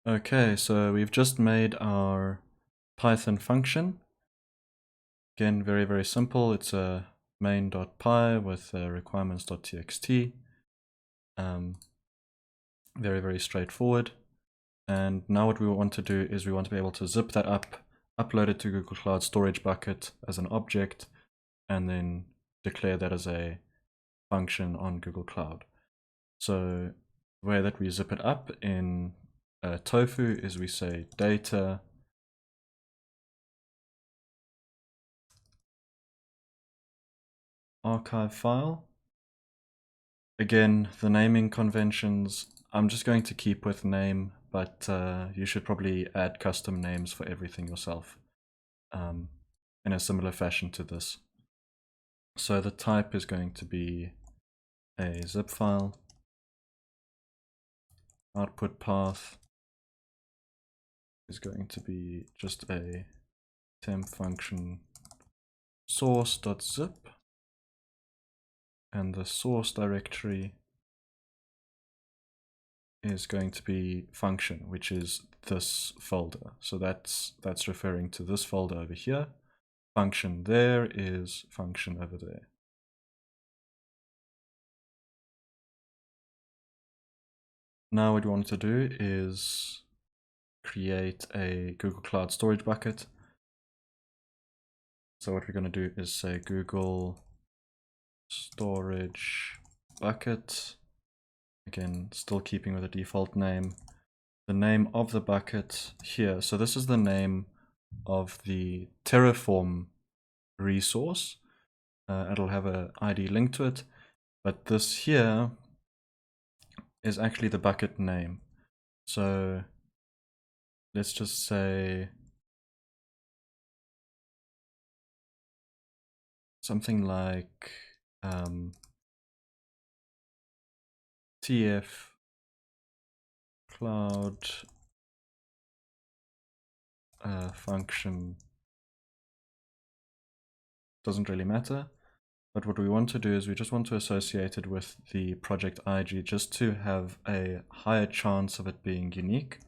Okay, so we've just made our Python function. Again, very, very simple. It's a main.py with requirements.txt. Very, very straightforward. And now what we want to do is we want to be able to zip that up, upload it to Google Cloud Storage Bucket as an object, and then declare that as a function on Google Cloud. So the way that we zip it up in Tofu is we say data archive file. Again, the naming conventions, I'm just going to keep with name, but you should probably add custom names for everything yourself in a similar fashion to this. So the type is going to be a zip file. Output path is going to be just a temp function source.zip, and the source directory is going to be function, which is this folder. So that's referring to this folder over here. Function there is function over there. Now what we want to do is create a Google Cloud Storage Bucket. So what we're going to do is say Google Storage Bucket. Again, still keeping with the default name. The name of the bucket here. So this is the name of the Terraform resource. It'll have an ID link to it, but this here is actually the bucket name. So let's just say something like TF cloud function. Doesn't really matter. But what we want to do is we just want to associate it with the project IG just to have a higher chance of it being unique.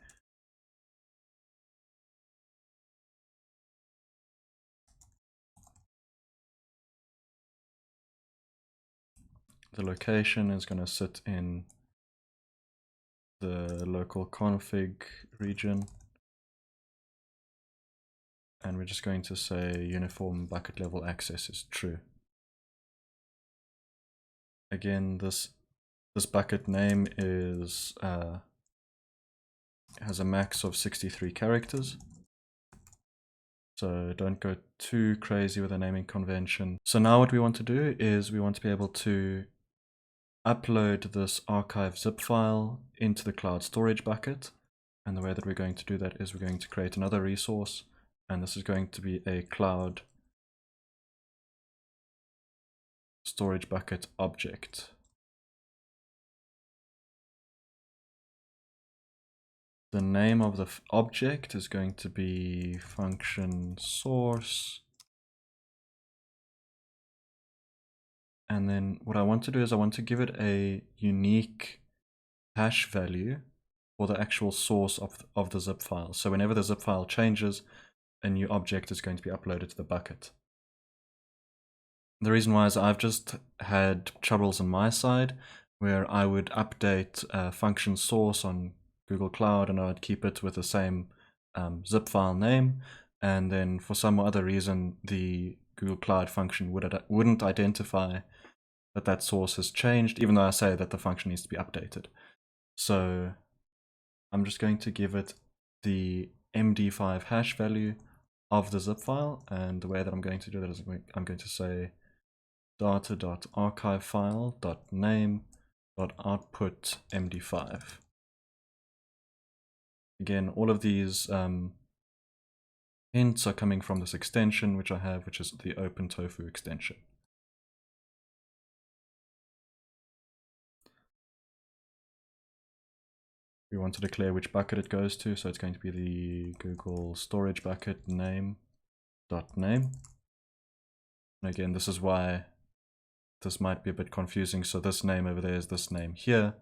The location is going to sit in the local config region. And we're just going to say uniform bucket level access is true. Again, this bucket name is has a max of 63 characters. So don't go too crazy with the naming convention. So now what we want to do is we want to be able to upload this archive zip file into the cloud storage bucket. And the way that we're going to do that is we're going to create another resource, and this is going to be a cloud storage bucket object. The name of the object is going to be function source. And then what I want to do is I want to give it a unique hash value for the actual source of the zip file. So whenever the zip file changes, a new object is going to be uploaded to the bucket. The reason why is I've just had troubles on my side where I would update function source on Google Cloud and I would keep it with the same zip file name, and then for some other reason the Google Cloud function wouldn't identify that source has changed, even though I say that the function needs to be updated. So I'm just going to give it the MD5 hash value of the zip file, and the way that I'm going to do that is I'm going to say data.archivefile.name.output MD5. Again, all of these hints are coming from this extension which I have, which is the OpenTofu extension. We want to declare which bucket it goes to, so it's going to be the Google storage bucket name.name. And again, this is why this might be a bit confusing. So this name over there is this name here,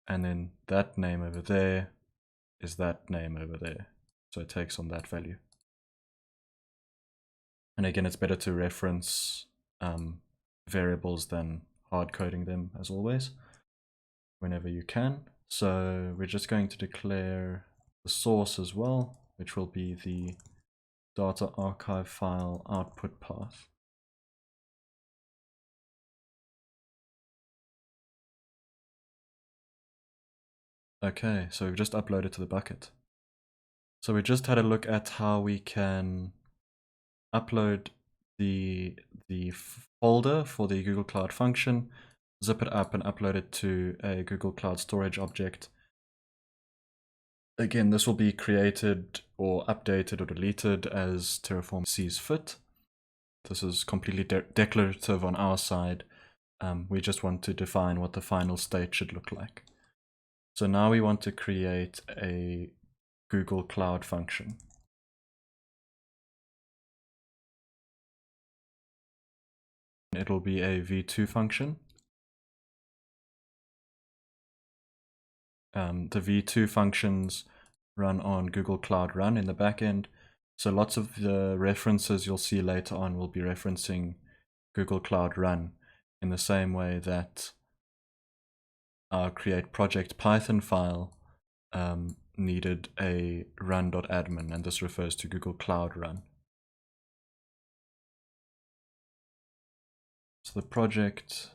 and then that name over there is that name over there. So it takes on that value. And again, it's better to reference variables than hard coding them, as always, whenever you can. So we're just going to declare the source as well, which will be the data archive file output path. Okay, so we've just uploaded to the bucket. So we just had a look at how we can upload the folder for the Google Cloud function, zip it up and upload it to a Google Cloud Storage object. Again, this will be created or updated or deleted as Terraform sees fit. This is completely declarative on our side. We just want to define what the final state should look like. So now we want to create a Google Cloud function. It'll be a v2 function. The v2 functions run on Google Cloud Run in the backend. So lots of the references you'll see later on will be referencing Google Cloud Run in the same way that our create project Python file needed a run.admin, and this refers to Google Cloud Run. So the project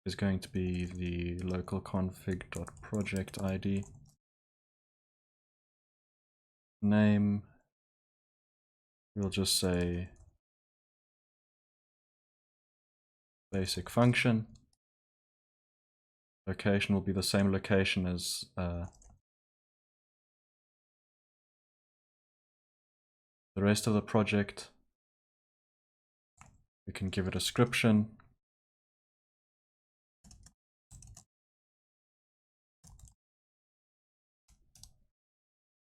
is going to be the local config.project ID. Name, we'll just say basic function. Location will be the same location as the rest of the project. We can give it a description.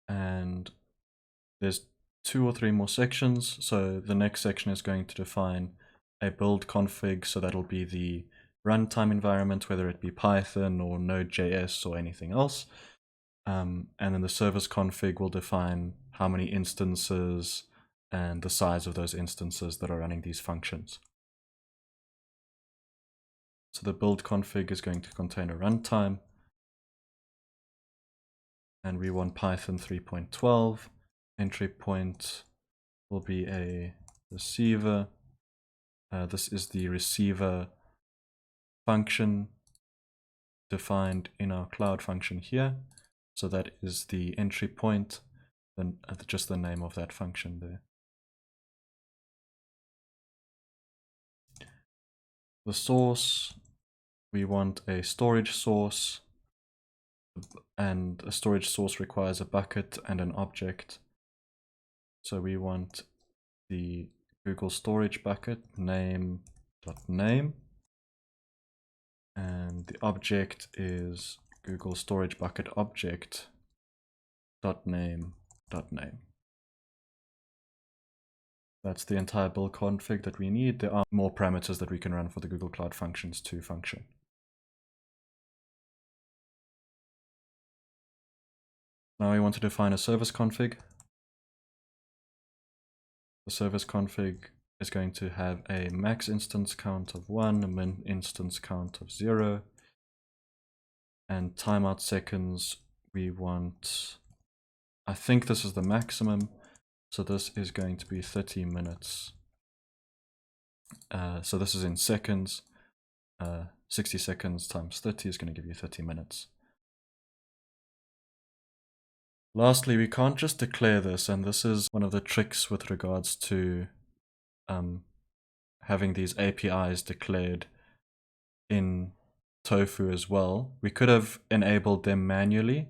And there's 2 or 3 more sections. So the next section is going to define a build config. So that'll be the runtime environment, whether it be Python or Node.js or anything else. And then the service config will define how many instances and the size of those instances that are running these functions. So the build config is going to contain a runtime. And we want Python 3.12. Entry point will be a receiver. This is the receiver function defined in our cloud function here. So that is the entry point, then just the name of that function there. The source, we want a storage source, and a storage source requires a bucket and an object. So we want the Google storage bucket name.name, and the object is Google storage bucket object .name.name. That's the entire build config that we need. There are more parameters that we can run for the Google Cloud Functions to function. Now we want to define a service config. The service config is going to have a max instance count of 1, a min instance count of 0, and timeout seconds we want, I think this is the maximum, so this is going to be 30 minutes. So this is in seconds. 60 seconds times 30 is going to give you 30 minutes. Lastly, we can't just declare this, and this is one of the tricks with regards to having these APIs declared in Tofu as well. We could have enabled them manually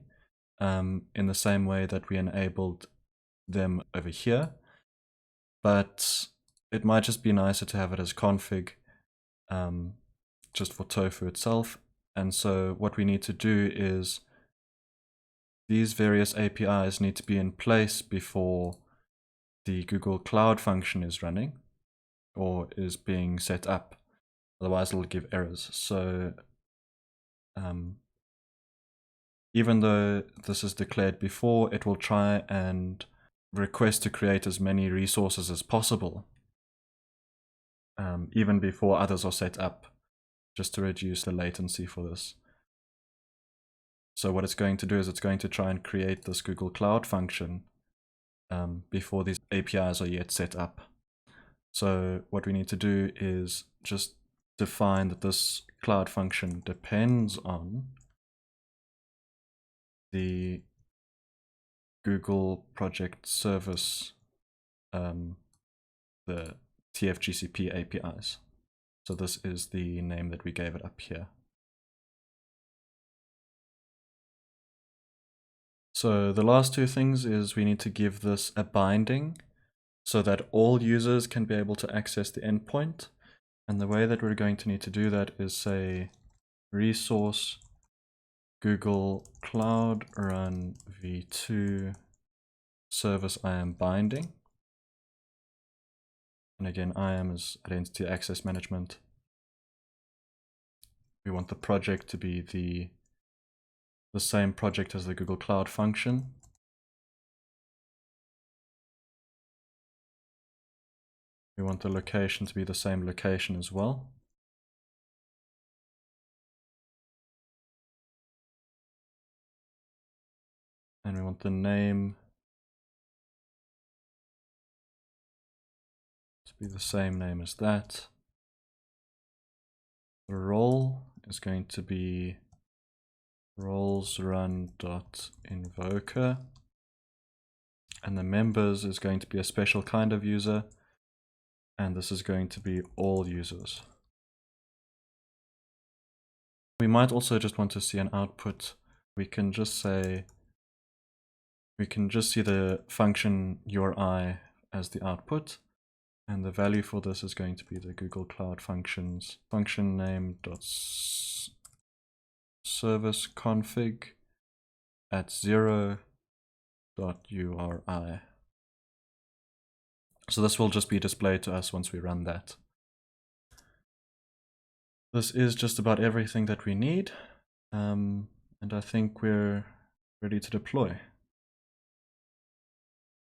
in the same way that we enabled them over here, but it might just be nicer to have it as config just for Tofu itself. And so what we need to do is these various APIs need to be in place before the Google Cloud function is running or is being set up. Otherwise it'll give errors. So even though this is declared before, it will try and request to create as many resources as possible, even before others are set up, just to reduce the latency for this. So what it's going to do is it's going to try and create this Google Cloud function before these APIs are yet set up. So what we need to do is just define that this cloud function depends on the Google Project Service, the TFGCP APIs. So this is the name that we gave it up here. So the last two things is we need to give this a binding so that all users can be able to access the endpoint. And the way that we're going to need to do that is say resource Google Cloud Run v2 service IAM binding. And again, IAM is identity access management. We want the project to be the same project as the Google Cloud function. We want the location to be the same location as well. And we want the name to be the same name as that. The role is going to be rolesrun.invoker. And the members is going to be a special kind of user. And this is going to be all users. We might also just want to see an output. We can just see the function URI as the output. And the value for this is going to be the Google Cloud Functions function name dot service config at 0.uri. So this will just be displayed to us once we run that. This is just about everything that we need, and I think we're ready to deploy.